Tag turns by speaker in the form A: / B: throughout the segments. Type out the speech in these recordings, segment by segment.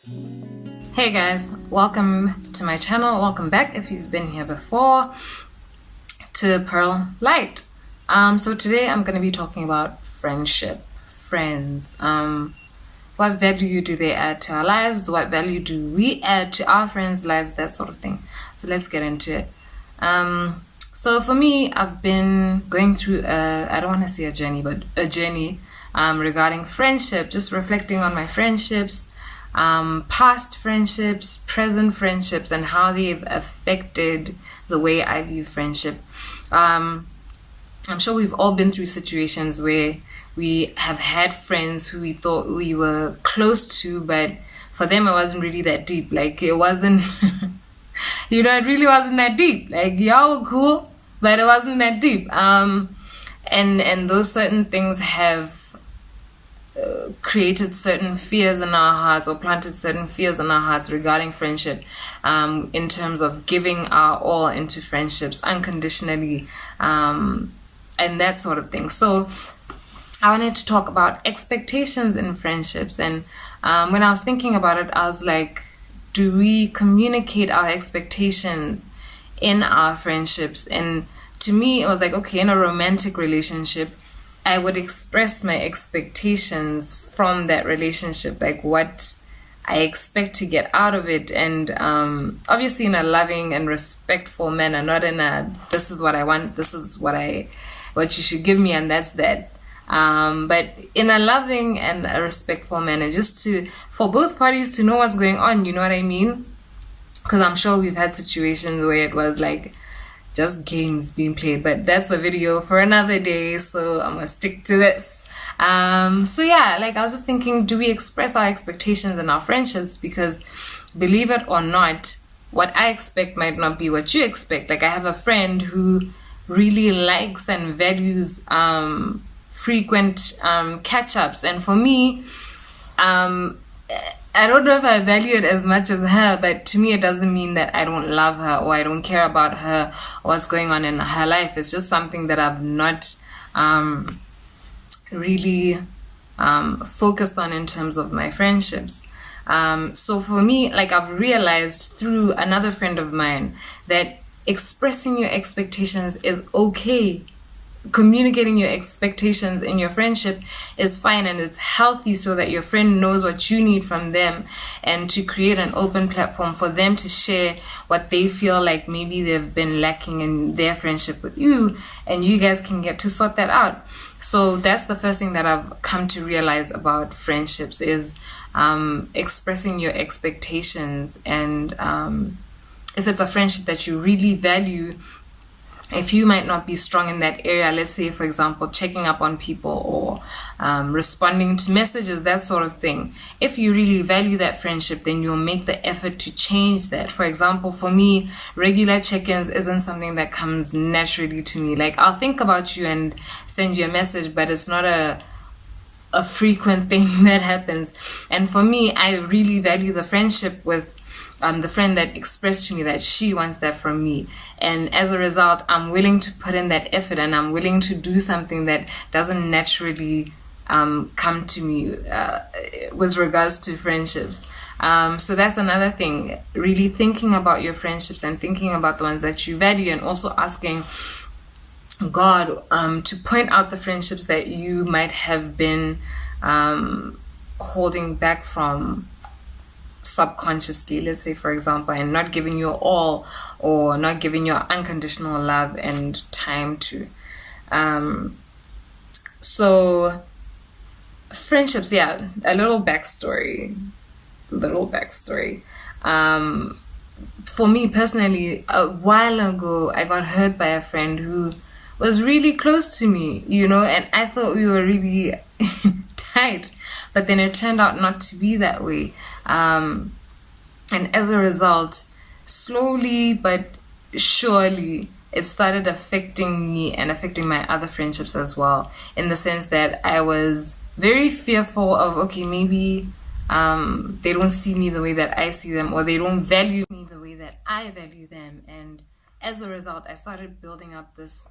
A: Hey guys, welcome to my channel. Welcome back if you've been here before to Pearl Light. So today I'm going to be talking about friendship, friends. What value do they add to our lives? What value do we add to our friends' lives? That sort of thing. So let's get into it. So for me, I've been going through I don't want to say a journey, but a journey regarding friendship, just reflecting on my friendships, past friendships, present friendships, and how they've affected the way I view friendship. I'm sure we've all been through situations where we have had friends who we thought we were close to, but for them it wasn't really that deep. Like it wasn't, it really wasn't that deep. Like y'all were cool, but it wasn't that deep. And those certain things have created certain fears in our hearts, or planted certain fears in our hearts regarding friendship, in terms of giving our all into friendships unconditionally, and that sort of thing. So I wanted to talk about expectations in friendships. And when I was thinking about it, I was like, do we communicate our expectations in our friendships? And to me, it was like, okay, in a romantic relationship, I would express my expectations from that relationship, like what I expect to get out of it. And obviously in a loving and respectful manner, not in a, this is what I want, this is what you should give me, and that's that. But in a loving and a respectful manner, just for both parties to know what's going on, you know what I mean? Because I'm sure we've had situations where it was like just games being played, but that's a video for another day, so I'm gonna stick to this. So yeah, like I was just thinking, do we express our expectations in our friendships? Because believe it or not, what I expect might not be what you expect. Like I have a friend who really likes and values frequent catch-ups, and for me, I don't know if I value it as much as her, but to me it doesn't mean that I don't love her or I don't care about her or what's going on in her life. It's just something that I've not really focused on in terms of my friendships. So for me, like I've realized through another friend of mine that expressing your expectations is okay. Communicating your expectations in your friendship is fine, and it's healthy so that your friend knows what you need from them, and to create an open platform for them to share what they feel like maybe they've been lacking in their friendship with you, and you guys can get to sort that out. So that's the first thing that I've come to realize about friendships is expressing your expectations. And if it's a friendship that you really value, if you might not be strong in that area, let's say, for example, checking up on people or responding to messages, that sort of thing. If you really value that friendship, then you'll make the effort to change that. For example, for me, regular check-ins isn't something that comes naturally to me. Like, I'll think about you and send you a message, but it's not a frequent thing that happens. And for me, I really value the friendship with the friend that expressed to me that she wants that from me, and as a result I'm willing to put in that effort, and I'm willing to do something that doesn't naturally come to me with regards to friendships. So that's another thing, really thinking about your friendships and thinking about the ones that you value, and also asking God to point out the friendships that you might have been holding back from subconsciously, let's say, for example, and not giving your all, or not giving your unconditional love and time to. So friendships, yeah, a little backstory. For me personally, a while ago I got hurt by a friend who was really close to me, and I thought we were really tight, but then it turned out not to be that way. And as a result, slowly but surely, it started affecting me and affecting my other friendships as well, in the sense that I was very fearful of, okay, maybe they don't see me the way that I see them, or they don't value me the way that I value them. And as a result, I started building up this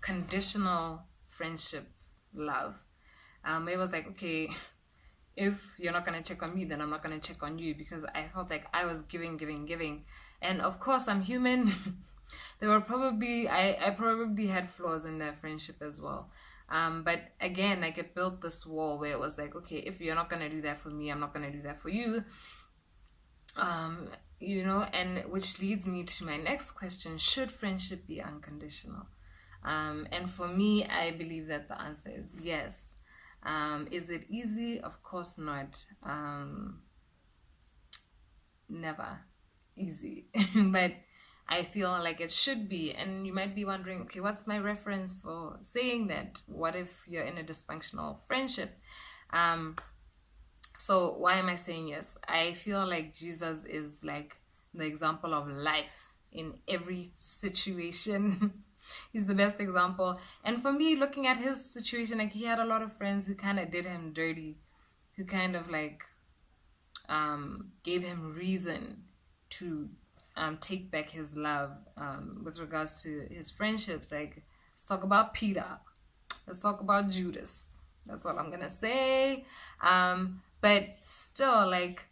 A: conditional friendship love. It was like, okay, if you're not going to check on me, then I'm not going to check on you, because I felt like I was giving. And of course, I'm human. There were probably, I probably had flaws in that friendship as well. But again, like, it built this wall where it was like, okay, if you're not going to do that for me, I'm not going to do that for you. And which leads me to my next question: should friendship be unconditional? And for me, I believe that the answer is yes. Is it easy? Of course not. Never easy. But I feel like it should be. And you might be wondering, okay, what's my reference for saying that? What if you're in a dysfunctional friendship? So why am I saying yes? I feel like Jesus is like the example of life in every situation. He's the best example. And for me, looking at his situation, like, he had a lot of friends who kind of did him dirty, who kind of like gave him reason to take back his love with regards to his friendships. Like, let's talk about Peter. Let's talk about Judas. That's all I'm gonna say. But still, like,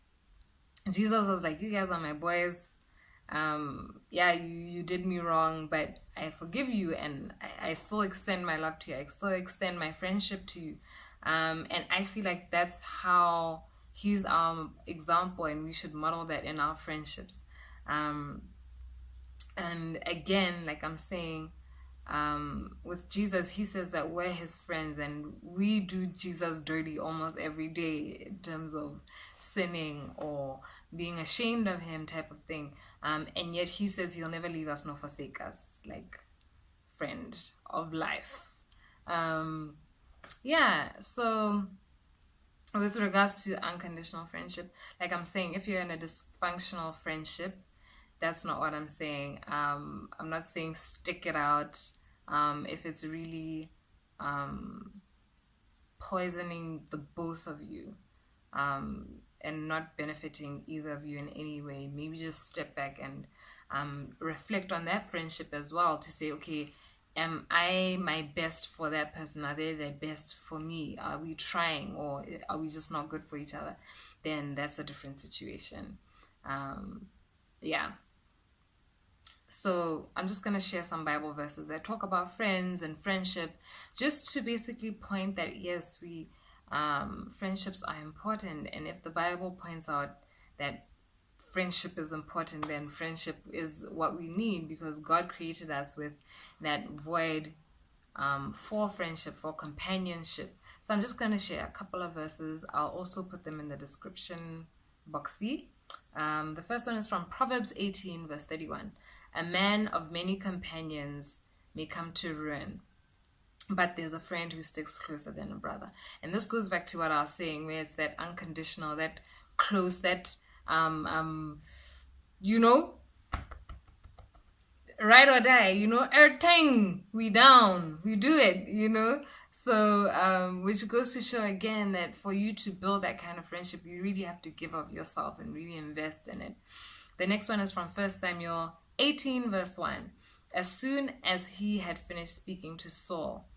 A: Jesus was like, you guys are my boys. Yeah, you did me wrong, but I forgive you, and I still extend my love to you. I still extend my friendship to you. And I feel like that's how he's our example, and we should model that in our friendships. And again, like I'm saying, with Jesus, he says that we're his friends, and we do Jesus dirty almost every day in terms of sinning or being ashamed of him, type of thing. And yet he says he'll never leave us nor forsake us, like, friend of life. So with regards to unconditional friendship, like I'm saying, if you're in a dysfunctional friendship, that's not what I'm saying. I'm not saying stick it out if it's really poisoning the both of you and not benefiting either of you in any way. Maybe just step back and reflect on that friendship as well, to say, okay, am I my best for that person? Are they their best for me? Are we trying, or are we just not good for each other? Then that's a different situation. Yeah. So I'm just going to share some Bible verses that talk about friends and friendship, just to basically point that, yes, we friendships are important. And if the Bible points out that friendship is important, then friendship is what we need, because God created us with that void for friendship, for companionship. So I'm just going to share a couple of verses. I'll also put them in the description boxy. The first one is from Proverbs 18, verse 31. A man of many companions may come to ruin, but there's a friend who sticks closer than a brother. And this goes back to what I was saying, where it's that unconditional, that close, that ride or die, everything, we down, we do it. So which goes to show again that for you to build that kind of friendship, you really have to give of yourself and really invest in it. The next one is from 1 Samuel 18, verse 1. As soon as he had finished speaking to Saul,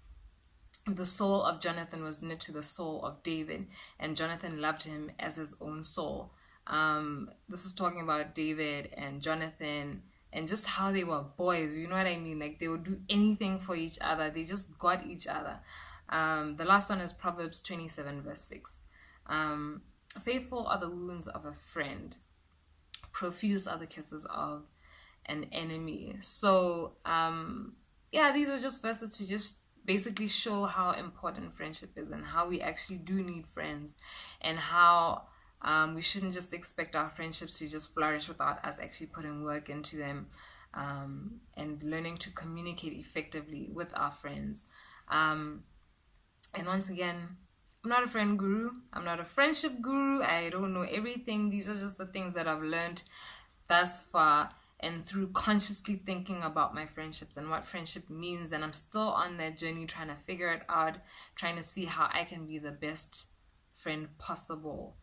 A: the soul of Jonathan was knit to the soul of David, and Jonathan loved him as his own soul. This is talking about David and Jonathan, and just how they were boys, you know what I mean? Like, they would do anything for each other. They just got each other. The last one is Proverbs 27, verse 6. Faithful are the wounds of a friend. Profuse are the kisses of an enemy. So, these are just verses to just basically show how important friendship is, and how we actually do need friends, and how we shouldn't just expect our friendships to just flourish without us actually putting work into them, and learning to communicate effectively with our friends. And once again, I'm not a friend guru. I'm not a friendship guru. I don't know everything. These are just the things that I've learned thus far, and through consciously thinking about my friendships and what friendship means. And I'm still on that journey, trying to figure it out, trying to see how I can be the best friend possible.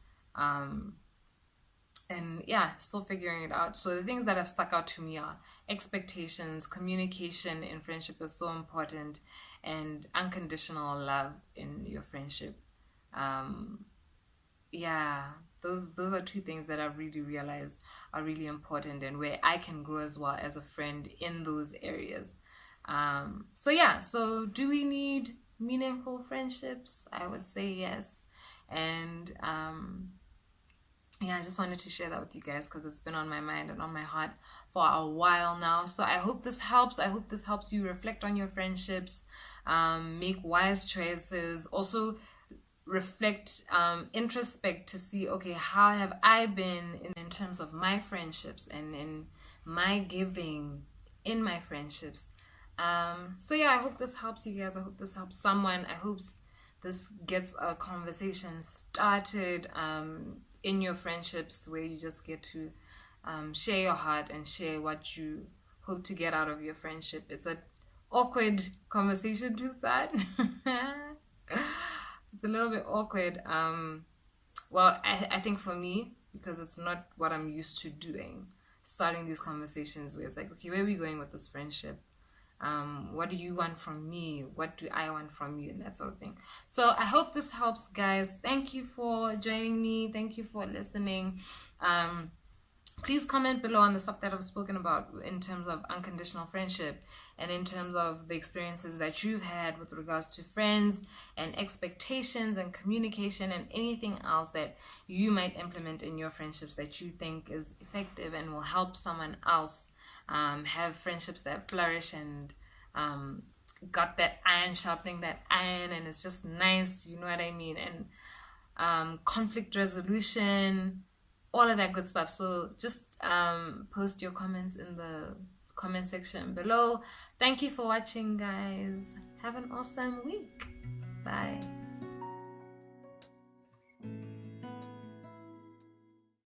A: Still figuring it out. So the things that have stuck out to me are expectations, communication in friendship is so important, and unconditional love in your friendship. yeah, those are two things that I've really realized are really important and where I can grow as well as a friend in those areas. So yeah, so do we need meaningful friendships? I would say yes. And yeah, I just wanted to share that with you guys because it's been on my mind and on my heart for a while now. So I hope this helps. I hope this helps you reflect on your friendships, make wise choices. Also, reflect, introspect to see, okay, how have I been in terms of my friendships and in my giving in my friendships. So yeah, I hope this helps you guys. I hope this helps someone. I hope this gets a conversation started in your friendships where you just get to share your heart and share what you hope to get out of your friendship. It's an awkward conversation to start. It's a little bit awkward. Well, I think for me, because it's not what I'm used to doing, starting these conversations where it's like, okay, where are we going with this friendship? What do you want from me? What do I want from you? And that sort of thing. So I hope this helps, guys. Thank you for joining me. Thank you for listening. Please comment below on the stuff that I've spoken about in terms of unconditional friendship and in terms of the experiences that you've had with regards to friends and expectations and communication and anything else that you might implement in your friendships that you think is effective and will help someone else have friendships that flourish and got that iron sharpening that iron, and it's just nice, you know what I mean, and conflict resolution, all of that good stuff. So just post your comments in the comment section below. Thank you for watching, guys. Have an awesome week. Bye.